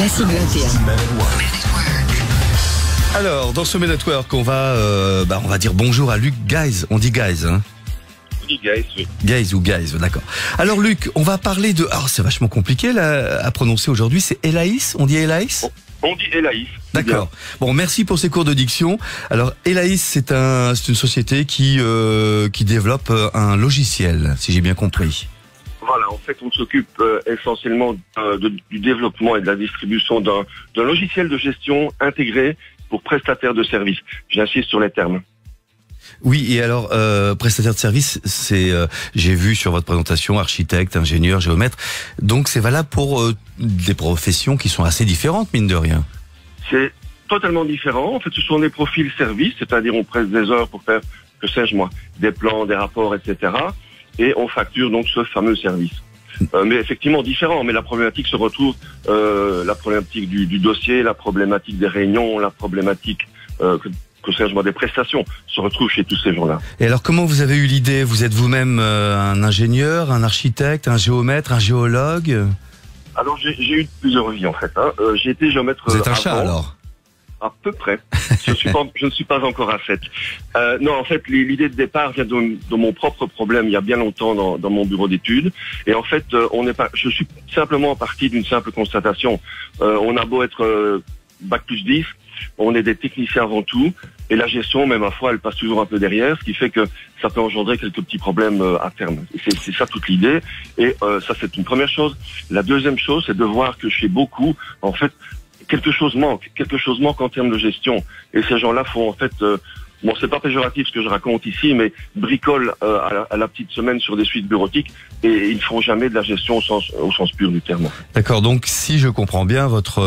Classique 21. Alors, dans ce Men at Work, on va dire bonjour à Luc Guys. On dit Guys, hein? Oui, Guys, oui. Guys ou Guys, d'accord. Alors Luc, on va parler de... Alors c'est vachement compliqué là, à prononcer aujourd'hui, c'est Elaïs? On dit Elaïs? On dit Elaïs. D'accord. Bon, merci pour ces cours de diction. Alors Elaïs, c'est une société qui développe un logiciel, si j'ai bien compris. Voilà, en fait, on s'occupe essentiellement du développement et de la distribution d'un logiciel de gestion intégré pour prestataires de services. J'insiste sur les termes. Oui, et alors, prestataire de service, c'est, j'ai vu sur votre présentation, architecte, ingénieur, géomètre, donc c'est valable pour des professions qui sont assez différentes, mine de rien. C'est totalement différent. En fait, ce sont des profils services, c'est-à-dire on presse des heures pour faire, que sais-je moi, des plans, des rapports, etc. Et on facture donc ce fameux service. Mais effectivement différent, mais la problématique se retrouve, la problématique du dossier, la problématique des réunions, la problématique que sais-je moi, des prestations se retrouvent chez tous ces gens-là. Et alors comment vous avez eu l'idée? Vous êtes vous-même un ingénieur, un architecte, un géomètre, un géologue? Alors j'ai eu plusieurs vies en fait. J'ai été géomètre. Vous êtes un chat alors? À peu près. Je ne suis pas encore à 7. Non, en fait, l'idée de départ vient de mon propre problème il y a bien longtemps dans mon bureau d'études. Et en fait, je suis simplement parti d'une simple constatation. On a beau être bac plus 10, on est des techniciens avant tout. Et la gestion, même à fois, elle passe toujours un peu derrière, ce qui fait que ça peut engendrer quelques petits problèmes à terme. C'est ça toute l'idée. Et ça, c'est une première chose. La deuxième chose, c'est de voir que chez beaucoup, en fait, quelque chose manque en termes de gestion. Et ces gens-là font en fait, bon, c'est pas péjoratif ce que je raconte ici, mais bricolent à la petite semaine sur des suites bureautiques et ils ne font jamais de la gestion au sens pur du terme. D'accord, donc si je comprends bien, votre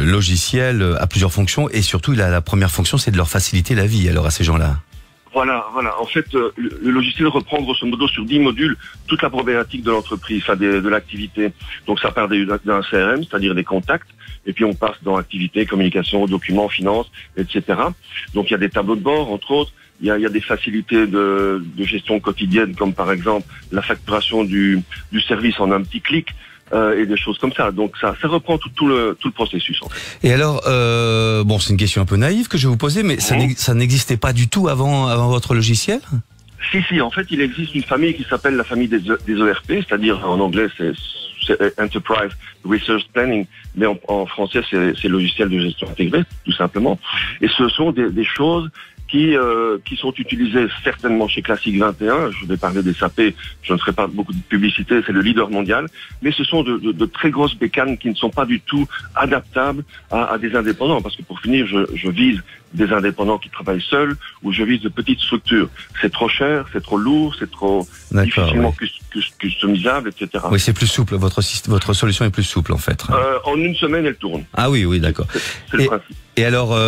logiciel a plusieurs fonctions et surtout la première fonction, c'est de leur faciliter la vie alors à ces gens-là. Voilà. En fait, le logiciel reprend grosso modo sur 10 modules toute la problématique de l'entreprise, enfin de l'activité. Donc ça part d'un CRM, c'est-à-dire des contacts, et puis on passe dans activité, communication, documents, finances, etc. Donc il y a des tableaux de bord, entre autres. Il y a des facilités de gestion quotidienne, comme par exemple la facturation du service en un petit clic. Et des choses comme ça. Donc ça reprend tout le processus en fait. Et alors, bon, c'est une question un peu naïve que je vais vous poser, mais ça n'existait pas du tout avant votre logiciel? Si, en fait, il existe une famille qui s'appelle la famille des ERP, c'est-à-dire en anglais c'est Enterprise Resource Planning, mais en français c'est logiciel de gestion intégrée, tout simplement. Et ce sont des choses qui sont utilisées certainement chez Classique 21. Je vais parler des SAP, je ne ferai pas beaucoup de publicité, c'est le leader mondial, mais ce sont de très grosses bécanes qui ne sont pas du tout adaptables à des indépendants, parce que pour finir, je vise des indépendants qui travaillent seuls, ou je vise de petites structures. C'est trop cher, c'est trop lourd, c'est trop difficilement customisable, etc. Oui, c'est plus souple, votre solution est plus souple en fait. En une semaine, elle tourne. Ah oui, d'accord. C'est le principe. Et alors,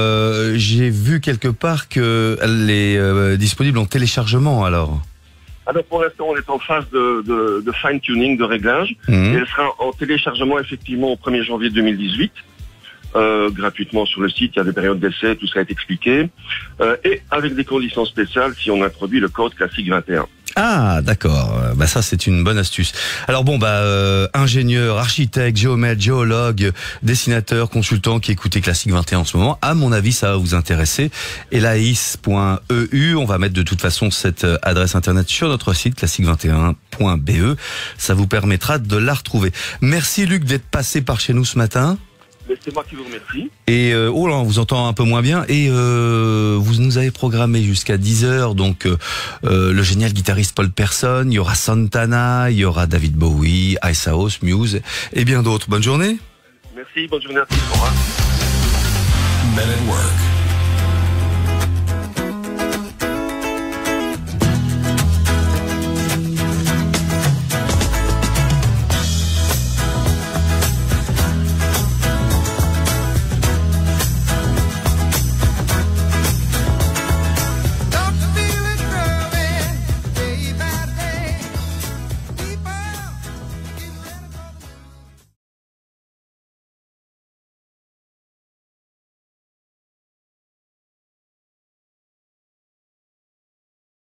j'ai vu quelque part qu'elle est disponible en téléchargement alors. Alors pour l'instant, on est en phase de fine-tuning, de réglage. Et elle sera en téléchargement effectivement au 1er janvier 2018. Gratuitement sur le site, il y a des périodes d'essai, tout ça est expliqué. Et avec des conditions spéciales si on introduit le code Classique 21. Ah, d'accord. Bah ça, c'est une bonne astuce. Alors bon, ingénieur, architecte, géomètre, géologue, dessinateur, consultant qui écoutez Classique 21 en ce moment, à mon avis, ça va vous intéresser. Elaïs.eu, on va mettre de toute façon cette adresse internet sur notre site, classique21.be. Ça vous permettra de la retrouver. Merci Luc d'être passé par chez nous ce matin. C'est moi qui vous remercie. Et oh là, on vous entend un peu moins bien. Et vous nous avez programmé jusqu'à 10h. Donc le génial guitariste Paul Persson, il y aura Santana, il y aura David Bowie, Icehouse, Muse et bien d'autres. Bonne journée. Merci, bonne journée à tous. Au revoir. Men at Work.